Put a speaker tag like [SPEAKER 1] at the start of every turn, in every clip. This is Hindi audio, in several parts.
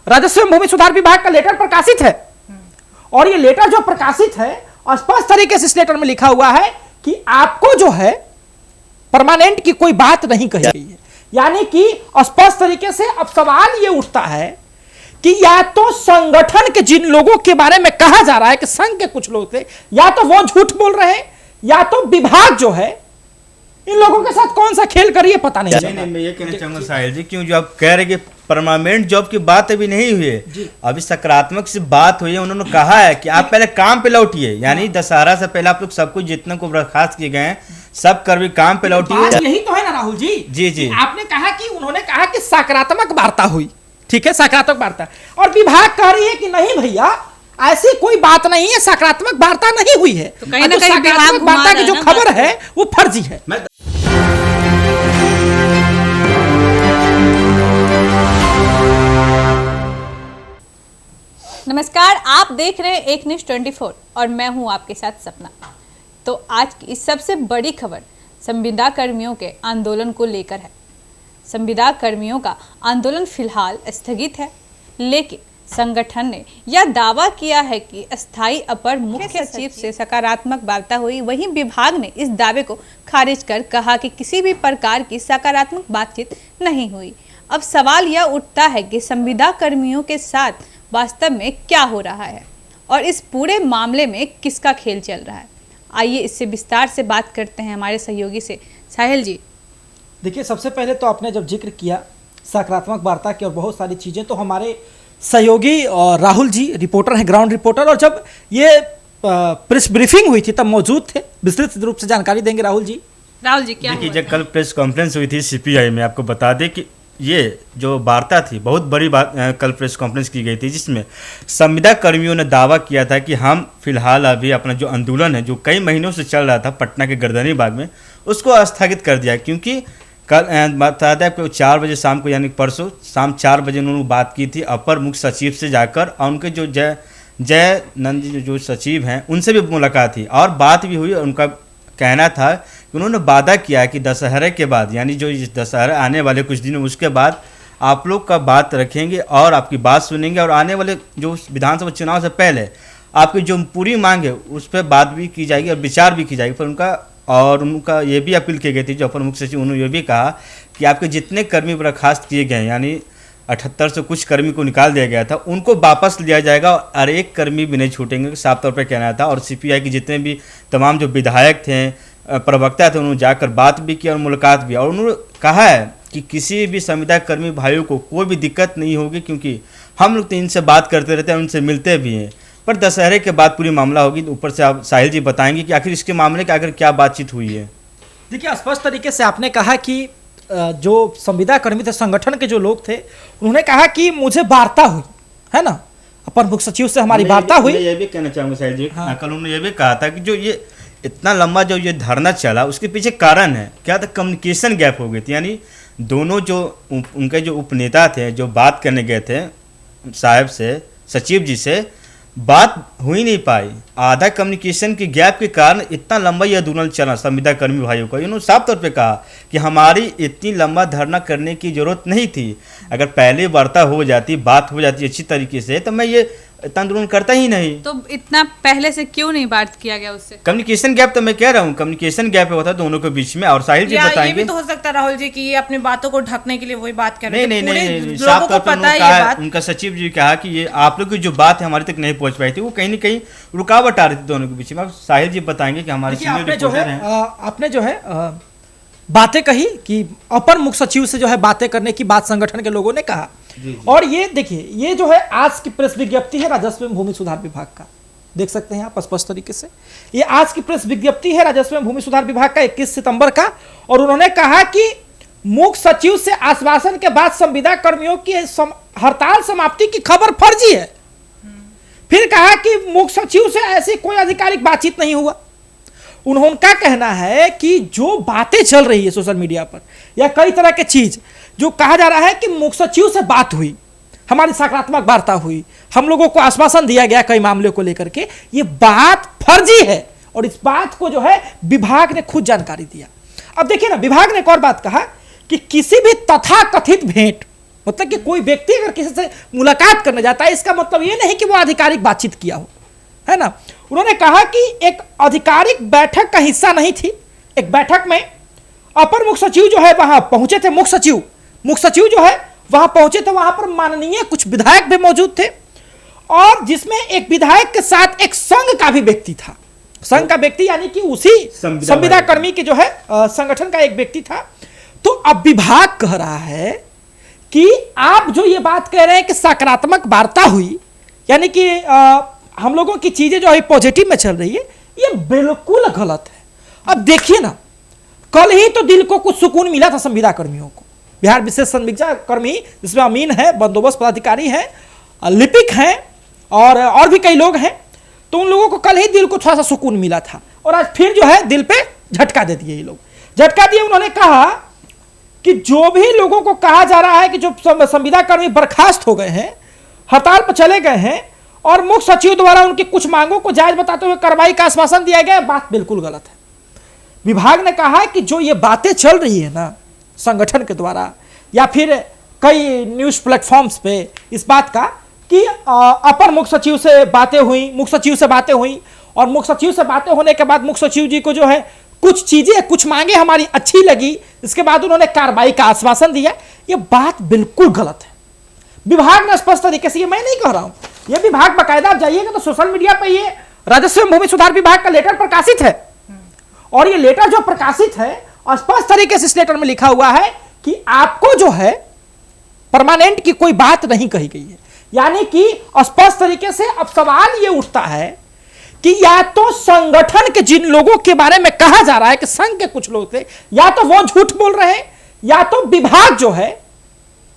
[SPEAKER 1] राजस्व एवं भूमि सुधार विभाग का लेटर प्रकाशित है और ये लेटर जो प्रकाशित है स्पष्ट तरीके से इस लेटर में लिखा हुआ है कि आपको जो है परमानेंट की कोई बात नहीं कही गई है। यानी कि स्पष्ट तरीके से अब सवाल ये उठता है कि या तो संगठन के जिन लोगों के बारे में कहा जा रहा है कि संघ के कुछ लोग थे, या तो वो झूठ बोल रहे हैं, या तो विभाग जो है इन लोगों के साथ कौन सा खेल करिए पता नहीं।
[SPEAKER 2] नहीं, मैं ये कहना चाहूंगा साहिल जी, क्यों जो आप कह रहे कि परमानेंट जॉब की बात अभी नहीं हुई है, अभी सकारात्मक से बात हुई है। उन्होंने कहा है कि आप पहले काम पे लौटिए, यानी दशहरा से पहले आप लोग सब कुछ जितने को बर्खास्त किए गए हैं सब कर्मी काम पे लौटिए।
[SPEAKER 1] यही तो है ना राहुल जी।
[SPEAKER 2] जी जी,
[SPEAKER 1] आपने कहा कि उन्होंने कहा कि सकारात्मक वार्ता हुई, ठीक है, सकारात्मक वार्ता, और विभाग कह रही है कि नहीं भैया ऐसी कोई बात नहीं है, सकारात्मक वार्ता नहीं हुई है।
[SPEAKER 3] तो कहीं ना कहीं
[SPEAKER 1] सकारात्मक वार्ता की जो खबर है वो फर्जी है।
[SPEAKER 3] नमस्कार, आप देख रहे हैं एक न्यूज़ 24 और मैं हूं आपके साथ सपना। तो आज की इस सबसे बड़ी खबर संविदा कर्मियों के आंदोलन को लेकर है। संविदा कर्मियों का आंदोलन फिलहाल स्थगित है, लेकिन संगठन ने यह दावा किया है कि अस्थायी अपर मुख्य सचिव से सकारात्मक वार्ता हुई। वहीं विभाग ने इस दावे को खारिज कर कहा कि किसी भी प्रकार की सकारात्मक बातचीत नहीं हुई। अब सवाल यह उठता है कि संविदा कर्मियों के साथ वास्तव में क्या हो रहा है और इस पूरे मामले में किसका खेल चल रहा है। आइए इससे विस्तार से बात करते हैं हमारे सहयोगी से। साहिल जी,
[SPEAKER 1] देखिए, सबसे पहले तो आपने जब जिक्र किया सकारात्मक वार्ता की और बहुत सारी चीजें, तो हमारे सहयोगी और राहुल जी रिपोर्टर हैं, ग्राउंड रिपोर्टर, और जब ये प्रेस ब्रीफिंग हुई थी तब मौजूद थे। विस्तृत रूप से जानकारी देंगे राहुल जी।
[SPEAKER 3] क्या
[SPEAKER 2] देखिए, जब कल प्रेस कॉन्फ्रेंस हुई थी सीपीआई में, आपको बता दें कि ये जो वार्ता थी, बहुत बड़ी बात कल प्रेस कॉन्फ्रेंस की गई थी, जिसमें संविदा कर्मियों ने दावा किया था कि हम फिलहाल अभी अपना जो आंदोलन है जो कई महीनों से चल रहा था पटना के गर्दनी बाग में, उसको स्थगित कर दिया। क्योंकि कल बता दें आपको 4 बजे शाम को, यानी परसों शाम 4 बजे उन्होंने बात की थी अपर मुख्य सचिव से जाकर, और उनके जो जय नंद जो सचिव हैं उनसे भी मुलाकात थी और बात भी हुई। और उनका कहना था कि उन्होंने वादा किया कि दशहरे के बाद, यानी जो दशहरा आने वाले कुछ दिनों उसके बाद आप लोग का बात रखेंगे और आपकी बात सुनेंगे, और आने वाले जो विधानसभा चुनाव से पहले आपकी जो पूरी मांग है उस पर बात भी की जाएगी और विचार भी की जाएगी। पर उनका ये भी अपील की गई थी, जो अपर मुख्य सचिव, उन्होंने ये भी कहा कि आपके जितने कर्मी बर्खास्त किए गए, यानी 78 से कुछ कर्मी को निकाल दिया गया था, उनको वापस लिया जाएगा और एक कर्मी भी नहीं छूटेंगे, साफ तौर पर कहना था। और सीपीआई के जितने भी तमाम जो विधायक थे, प्रवक्ता थे, उन्होंने जाकर बात भी की और मुलाकात भी, और उन्होंने कहा है कि किसी भी संविदा कर्मी भाइयों को कोई भी दिक्कत नहीं होगी, क्योंकि हम लोग तो इनसे बात करते रहते हैं, उनसे मिलते भी हैं। पर दशहरे के बाद पूरी मामला होगी। ऊपर से आप साहिल जी बताएंगे कि आखिर इसके मामले के आखिर क्या बातचीत हुई है।
[SPEAKER 1] देखिए, स्पष्ट तरीके से आपने कहा कि जो संविदा कर्मी थे, संगठन के जो लोग थे, उन्होंने कहा कि मुझे वार्ता हुई है ना, अपर मुख्य सचिव से हमारी वार्ता हुई।
[SPEAKER 2] मैं ये भी कहना चाहूँगा साहिल जी, कल उन्होंने ये भी कहा था कि जो ये इतना लंबा जो ये धरना चला उसके पीछे कारण है क्या था, कम्युनिकेशन गैप हो गई थी। यानी दोनों जो उनके जो उपनेता थे, जो बात करने गए थे साहब से, सचिव जी से, बात हो ही नहीं पाई। आधा कम्युनिकेशन के गैप के कारण इतना लंबा यह आंदोलन चला संविदा कर्मी भाइयों का। इन्होंने साफ तौर पे कहा कि हमारी इतनी लंबा धरना करने की जरूरत नहीं थी। अगर पहले वार्ता हो जाती, बात हो जाती अच्छी तरीके से, तो मैं ये इतना आंदोलन करता ही नहीं।
[SPEAKER 3] तो इतना पहले से क्यों नहीं बात किया गया उससे?
[SPEAKER 2] कम्युनिकेशन गैप, तो मैं कह रहा हूँ कम्युनिकेशन गैप होता है दोनों के बीच में। और साहिल जी बताएंगे।
[SPEAKER 4] ये भी तो हो सकता है राहुल जी कि ये अपनी बातों को ढकने के लिए वही बात कर रहे हैं।
[SPEAKER 2] नहीं, साफ तौर पर उनका सचिव जी कहा कि ये आप लोग की जो बात है हमारे तक नहीं पहुंच पाई थी, वो कहीं ना कहीं रुकावट आ रही थी दोनों के बीच में। साहिल जी बताएंगे कि हमारे
[SPEAKER 1] आपने जो है बातें कही कि अपर मुख्य सचिव से जो है बातें करने की बात संगठन के लोगों ने कहा। और ये देखिए, ये जो है आज की प्रेस विज्ञप्ति है राजस्व एवं भूमि सुधार विभाग का, देख सकते हैं आप स्पष्ट तरीके से। ये आज की प्रेस विज्ञप्ति है राजस्व एवं भूमि सुधार विभाग का 21 सितंबर का, और उन्होंने कहा कि मुख्य सचिव से आश्वासन के बाद संविदा कर्मियों की हड़ताल समाप्ति की खबर फर्जी है। फिर कहा कि मुख्य सचिव से ऐसी कोई आधिकारिक बातचीत नहीं हुआ। उनका कहना है कि जो बातें चल रही है सोशल मीडिया पर या कई तरह के चीज जो कहा जा रहा है कि मुख्य सचिव से बात हुई, हमारी सकारात्मक वार्ता हुई, हम लोगों को आश्वासन दिया गया कई मामलों को लेकर के, ये बात फर्जी है। और इस बात को जो है विभाग ने खुद जानकारी दिया। अब देखिए ना, विभाग ने एक और बात कहा कि किसी भी तथाकथित भेंट मतलब कि कोई व्यक्ति अगर किसी से मुलाकात करने जाता है, इसका मतलब ये नहीं कि वो आधिकारिक बातचीत किया हो, है ना। उन्होंने कहा कि एक आधिकारिक बैठक का हिस्सा नहीं थी। एक बैठक में अपर मुख्य सचिव जो है वहां पहुंचे थे, मुख्य सचिव जो है वहां पहुंचे थे, वहां पर माननीय कुछ विधायक भी मौजूद थे, और जिसमें एक विधायक के साथ एक संघ का भी व्यक्ति था। संघ का व्यक्ति यानी कि उसी संविदा कर्मी के जो है संगठन का एक व्यक्ति था। तो अब विभाग कह रहा है कि आप जो ये बात कह रहे हैं कि सकारात्मक वार्ता हुई, यानी कि हम लोगों की चीजें जो है पॉजिटिव में चल रही है, ये बिल्कुल गलत है। अब देखिए ना, कल ही तो दिल को कुछ सुकून मिला था संविदा कर्मियों को। बिहार विशेष संविदा कर्मी जिसमें अमीन है, बंदोबस्त पदाधिकारी हैं, लिपिक हैं और भी कई लोग हैं, तो उन लोगों को कल ही दिल को थोड़ा सा सुकून मिला था, और आज फिर जो है दिल पे झटका दे दिए ये लोग। झटका दिए, उन्होंने कहा कि जो भी लोगों को कहा जा रहा है कि जो संविदा कर्मी बर्खास्त हो गए हैं, हड़ताल पर चले गए हैं, और मुख्य सचिव द्वारा उनकी कुछ मांगों को जायज बताते हुए कार्रवाई का आश्वासन दिया गया, बात बिल्कुल गलत है। विभाग ने कहा कि जो ये बातें चल रही है ना संगठन के द्वारा या फिर कई न्यूज प्लेटफॉर्म्स पे इस बात का कि अपर मुख्य सचिव से बातें हुई, मुख्य सचिव से बातें हुई, और मुख्य सचिव से बातें होने के बाद मुख्य सचिव जी को जो है कुछ चीजें, कुछ मांगे हमारी अच्छी लगी, इसके बाद उन्होंने कार्रवाई का आश्वासन दिया, ये बात बिल्कुल गलत है। विभाग ने स्पष्ट तरीके से, ये मैं नहीं कह रहा हूं, ये विभाग बाकायदा आप जाइएगा तो सोशल मीडिया पे ये राजस्व एवं भूमि सुधार विभाग का लेटर प्रकाशित है, और ये लेटर जो प्रकाशित है स्पष्ट तरीके से इस लेटर में लिखा हुआ है कि आपको जो है परमानेंट की कोई बात नहीं कही गई है। यानी कि स्पष्ट तरीके से अब सवाल ये उठता है कि या तो संगठन के जिन लोगों के बारे में कहा जा रहा है कि संघ के कुछ लोग थे, या तो वो झूठ बोल रहे हैं, या तो विभाग जो है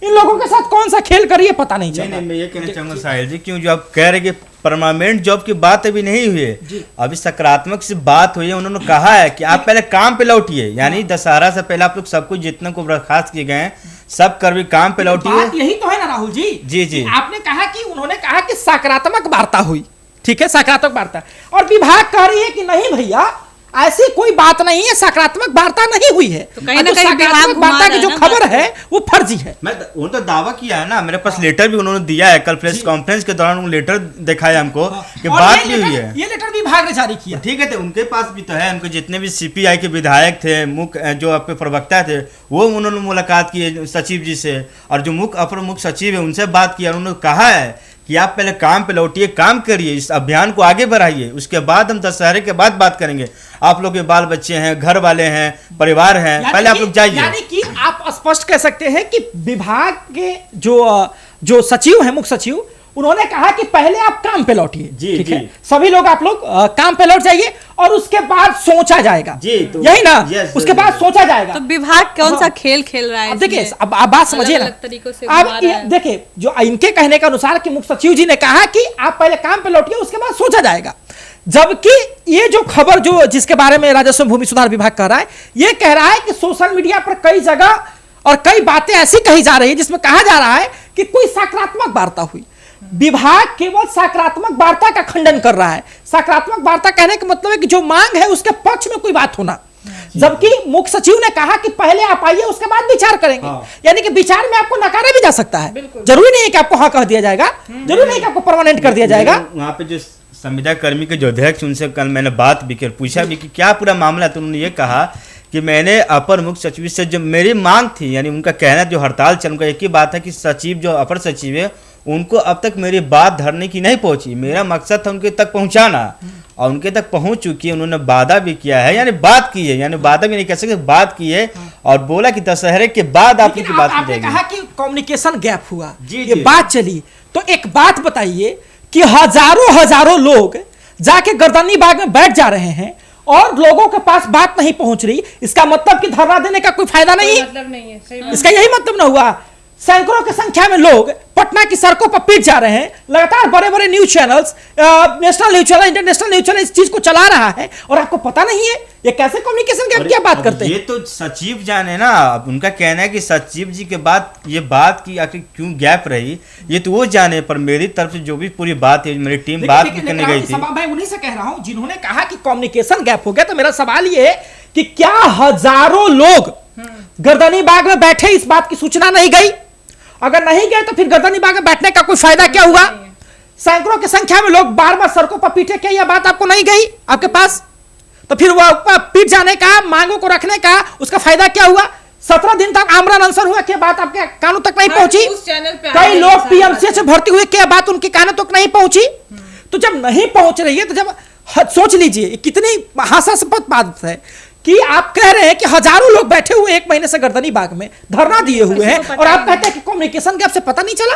[SPEAKER 1] इन लोगों के साथ कौन सा खेल करिए पता नहीं चल रहा।
[SPEAKER 2] नहीं, मैं ये कहना चाहूंगा साहिल जी, क्यों जो आप कह रहे कि परमानेंट जॉब की बात अभी नहीं हुई है, अभी सकारात्मक से बात हुई है। उन्होंने कहा है कि आप पहले काम पे लौटिए, यानी दशहरा से पहले आप लोग सब कुछ जितने को बर्खास्त किए गए हैं सब कर्मी काम पे लौटिए।
[SPEAKER 1] यही तो है ना राहुल जी।
[SPEAKER 2] जी
[SPEAKER 1] आपने कहा कि उन्होंने कहा कि सकारात्मक वार्ता हुई, ठीक है, सकारात्मक वार्ता, और विभाग कह रही है कि नहीं भैया ऐसी कोई बात नहीं है, सकारात्मक वार्ता नहीं हुई है।
[SPEAKER 3] तो कहीं ना कहीं
[SPEAKER 1] सकारात्मक वार्ता की जो खबर है वो फर्जी है।
[SPEAKER 2] उन्होंने तो दावा किया है ना, मेरे पास लेटर भी उन्होंने दिया है, कल प्रेस कॉन्फ्रेंस के दौरान उन्होंने लेटर दिखाया हमको कि बात भी हुई है।
[SPEAKER 1] ये लेटर विभाग ने जारी किया,
[SPEAKER 2] ठीक है, तो उनके पास भी तो है, उनके जितने भी सीपीआई के विधायक थे, मुख्य जो आपके प्रवक्ता थे, वो उन्होंने मुलाकात की सचिव जी से, और जो मुख्य अपर मुख्य सचिव है उनसे बात किया। उन्होंने कहा है कि आप पहले काम पे लौटिए, काम करिए, इस अभियान को आगे बढ़ाइए, उसके बाद हम दशहरे के बाद बात करेंगे। आप लोग के बाल बच्चे हैं, घर वाले हैं, परिवार हैं, पहले आप लोग जाइए।
[SPEAKER 1] यानी कि आप स्पष्ट कह सकते हैं कि विभाग के जो सचिव हैं, मुख्य सचिव, उन्होंने कहा कि पहले आप काम पे लौटिए, ठीक है, सभी लोग आप लोग काम पे लौट जाइए, और उसके बाद सोचा जाएगा।
[SPEAKER 2] तो
[SPEAKER 1] यही ना, उसके बाद सोचा जाएगा।
[SPEAKER 3] तो विभाग कौन सा खेल खेल रहा है?
[SPEAKER 1] अब देखिए, अब आप बात समझिए ना, अब देखिए जो इनके कहने के अनुसार कि मुख्य सचिव जी ने कहा कि आप पहले काम पे लौटिए, उसके बाद सोचा जाएगा, जबकि ये जो खबर जो जिसके बारे में राजस्व भूमि सुधार विभाग कह रहा है, ये कह रहा है कि सोशल मीडिया पर कई जगह और कई बातें ऐसी कही जा रही है जिसमें कहा जा रहा है कि कोई सकारात्मक वार्ता हुई। विभाग केवल सकारात्मक वार्ता का खंडन कर रहा है। सकारात्मक वार्ता कहने का मतलब है कि जो मांग है उसके पक्ष में कोई बात होना, जबकि मुख्य सचिव ने कहा कि पहले आप आइए, उसके बाद विचार करेंगे। यानी कि विचार में आपको नकारा भी जा सकता है, जरूरी नहीं है कि आपको हाँ कह दिया जाएगा, जरूरी नहीं कि आपको परमानेंट कर दिया जाएगा।
[SPEAKER 2] वहाँ पे जो संविदा कर्मी के जो अध्यक्ष, उनसे कल मैंने बात भी कर पूछा भी कि क्या पूरा मामला, तो उन्होंने ये कहा कि मैंने अपर मुख्य सचिव से जो मेरी मांग थी, यानी उनका कहना जो हड़ताल चल, उनका एक ही बात है कि सचिव जो अपर सचिव है उनको अब तक मेरी बात धरने की नहीं पहुंची, मेरा मकसद था उनके तक पहुंचाना, और उनके तक पहुंच चुकी है। उन्होंने वादा भी किया है, यानी बात की है, यानी वादा भी नहीं कह सकते, बात की है, और बोला कि दशहरे के बाद आपकी बात की जाएगी।
[SPEAKER 1] कहा कि कम्युनिकेशन गैप हुआ, ये बात चली। तो एक बात बताइए कि हजारों लोग जाके गर्दनी बाग में बैठ जा रहे हैं और लोगों के पास बात नहीं पहुंच रही, इसका मतलब कि धरना देने का कोई फायदा नहीं है,
[SPEAKER 4] मतलब नहीं है, सही
[SPEAKER 1] इसका यही मतलब ना हुआ। सैकड़ों की संख्या में लोग पटना की सड़कों पर पीट जा रहे हैं, लगातार बड़े बड़े news channels, national news channel, international news channel इस चीज को चला रहा है, और आपको पता नहीं है। ये कैसे कम्युनिकेशन गैप की बात करते हैं?
[SPEAKER 2] ये तो सचिव जाने ना, अब उनका कहना है कि सचिव जी के बाद ये बात की आखिर क्यों गैप रही, ये तो वो जाने, पर मेरी तरफ से जो भी पूरी बात है, मेरी टीम बात भी करने गई थी।
[SPEAKER 1] मैं उन्हीं से कह रहा हूं जिन्होंने कहा कि कम्युनिकेशन गैप हो गया। तो मेरा सवाल ये है कि क्या हजारों लोग गर्दनी बाग में बैठे इस बात की सूचना नहीं गई? अगर नहीं गए तो फिर गर्दन निभा के बैठने का कोई फायदा क्या हुआ? सैकड़ों की संख्या में लोग बार बार सड़कों पर पीटे, क्या यह बात आपको नहीं गई आपके पास? तो फिर वह पीट जाने का, मांगों को रखने का, उसका फायदा क्या हुआ? 17 दिन तक आमरण अनशन हुआ, क्या बात आपके कानों तक नहीं पहुंची? कई लोग पीएमसीएच से भर्ती हुए, क्या बात उनके कानों तक नहीं पहुंची? तो जब नहीं पहुंच रही है तो जब सोच लीजिए कितनी हास्यास्पद बात है कि आप कह रहे हैं कि हजारों लोग बैठे हुए 1 महीने से गर्दनी बाग में धरना दिए हुए हैं और आप कहते हैं कि कम्युनिकेशन गैप से पता नहीं चला,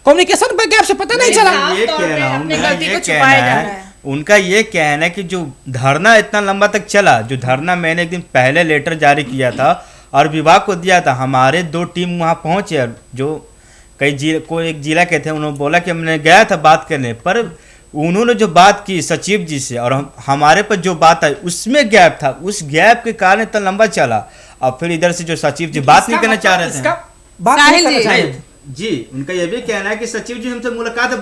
[SPEAKER 1] कम्युनिकेशन गैप से पता नहीं चला।
[SPEAKER 2] ये कह रहा हूं, मेरा ये कहना है, उनका ये कहना है कि जो धरना इतना लंबा तक चला, जो धरना मैंने एक दिन पहले लेटर जारी किया था और विभाग को दिया था, हमारे 2 टीम वहां पहुंचे, जो कोई एक जिला के थे, उन्होंने बोला कि हमने गया था बात करने, पर उन्होंने जो बात की सचिव जी से और हमारे पर जो बात आई उसमें गैप था, उस गैप के कारण इतना लंबा चला। और फिर इधर से जो सचिव जी बात नहीं करना चाह रहे थे, जी उनका ये भी कहना है कि सचिव जी हमसे मुलाकात है,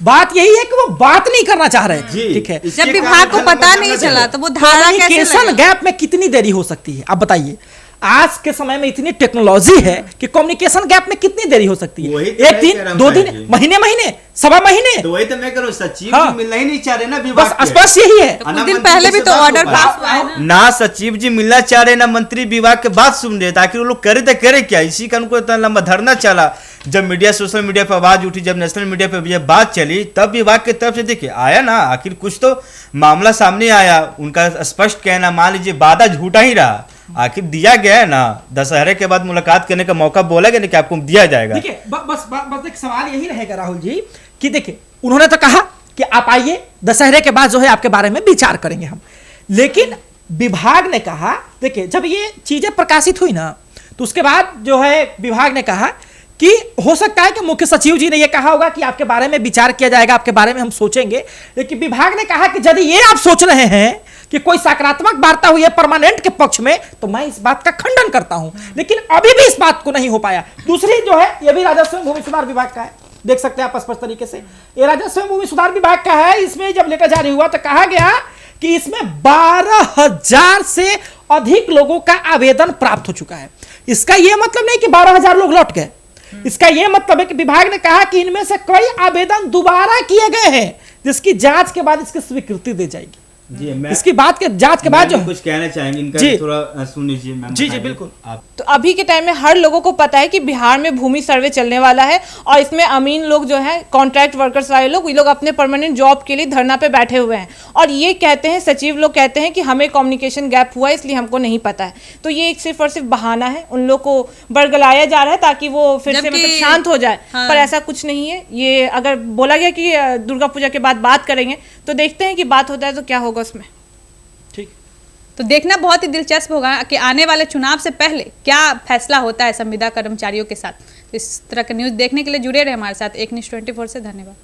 [SPEAKER 1] बात यही है कि वो बात नहीं करना चाह रहे थे, ठीक है।
[SPEAKER 3] जब विभाग को पता नहीं चला तो वो धारा कैसे लगा?
[SPEAKER 1] गैप में कितनी देरी हो सकती है आप बताइए? आज के समय में इतनी टेक्नोलॉजी है कि कम्युनिकेशन गैप में कितनी देरी हो सकती है? 1 दिन, 2 दिन, महीने, सवा महीने।
[SPEAKER 2] तो वही तो मैं करूं, सचिव
[SPEAKER 1] हाँ।
[SPEAKER 2] जी मिलना ही नहीं चाह रहे ना विभाग के।
[SPEAKER 1] स्पष्ट यही है।
[SPEAKER 3] तो कुछ दिन पहले भी तो ऑर्डर पास हुआ है
[SPEAKER 2] ना सचिव जी मिलना चाह रहे, ना मंत्री विभाग के बात सुन रहे, ताकि वो लोग करे तो करे क्या? इसी का उनको इतना लंबा धरना चला। जब मीडिया, सोशल मीडिया पर आवाज उठी, जब नेशनल मीडिया पर यह बात चली, तब विभाग की तरफ से देखिए आया ना, आखिर कुछ तो मामला सामने आया। उनका स्पष्ट कहना, मान लीजिए वादा झूठा ही रहा, आखिर दिया गया है ना, दशहरे के बाद मुलाकात करने का मौका बोला गया ना कि आपको दिया जाएगा।
[SPEAKER 1] देखिए बस एक सवाल यही रहेगा राहुल जी कि देखिए उन्होंने तो कहा कि आप आइए, दशहरे के बाद जो है आपके बारे में विचार करेंगे हम, लेकिन विभाग ने कहा, देखिए जब ये चीजें प्रकाशित हुई ना तो उसके बाद जो है विभाग ने कहा कि हो सकता है कि मुख्य सचिव जी ने यह कहा होगा कि आपके बारे में विचार किया जाएगा, आपके बारे में हम सोचेंगे, लेकिन विभाग ने कहा कि यदि ये आप सोच रहे हैं कि कोई सकारात्मक वार्ता हुई है परमानेंट के पक्ष में, तो मैं इस बात का खंडन करता हूं, लेकिन अभी भी इस बात को नहीं हो पाया। दूसरी जो है ये भी राजस्व एवं भूमि सुधार विभाग का है, देख सकते हैं आप स्पष्ट तरीके से, ये राजस्व एवं भूमि सुधार विभाग का है। इसमें जब लेटर जारी हुआ तो कहा गया कि इसमें 12,000 से अधिक लोगों का आवेदन प्राप्त हो चुका है। इसका यह मतलब नहीं कि 12,000 लोग लौट गए, इसका यह मतलब है कि विभाग ने कहा कि इनमें से कई आवेदन दोबारा किए गए हैं, जिसकी जांच के बाद इसकी स्वीकृति दी जाएगी।
[SPEAKER 2] जी,
[SPEAKER 1] इसकी बात के जांच के बाद जो
[SPEAKER 2] कुछ कहना चाहेंगे इनका
[SPEAKER 1] जी,
[SPEAKER 2] थोड़ा सुन लीजिए मैम।
[SPEAKER 1] जी बिल्कुल।
[SPEAKER 2] आप
[SPEAKER 4] तो अभी के टाइम में हर लोगों को पता है कि बिहार में भूमि सर्वे चलने वाला है और इसमें अमीन लोग जो है, कॉन्ट्रैक्ट वर्कर्स वाले लोग, ये लोग अपने परमानेंट जॉब के लिए धरना पे बैठे हुए हैं और ये कहते हैं, सचिव लोग कहते हैं कि हमें कम्युनिकेशन गैप हुआ इसलिए हमको नहीं पता है। तो ये एक सिर्फ और सिर्फ बहाना है, उन लोग को बरगलाया जा रहा है ताकि वो फिर से मतलब शांत हो जाए। पर ऐसा कुछ नहीं है। ये अगर बोला गया कि दुर्गा पूजा के बाद बात करेंगे तो देखते हैं कि बात होता है तो क्या होगा उसमें।
[SPEAKER 3] तो देखना बहुत ही दिलचस्प होगा कि आने वाले चुनाव से पहले क्या फैसला होता है संविदा कर्मचारियों के साथ। इस तरह के न्यूज़ देखने के लिए जुड़े रहे हमारे साथ एक न्यूज़ 24 से। धन्यवाद।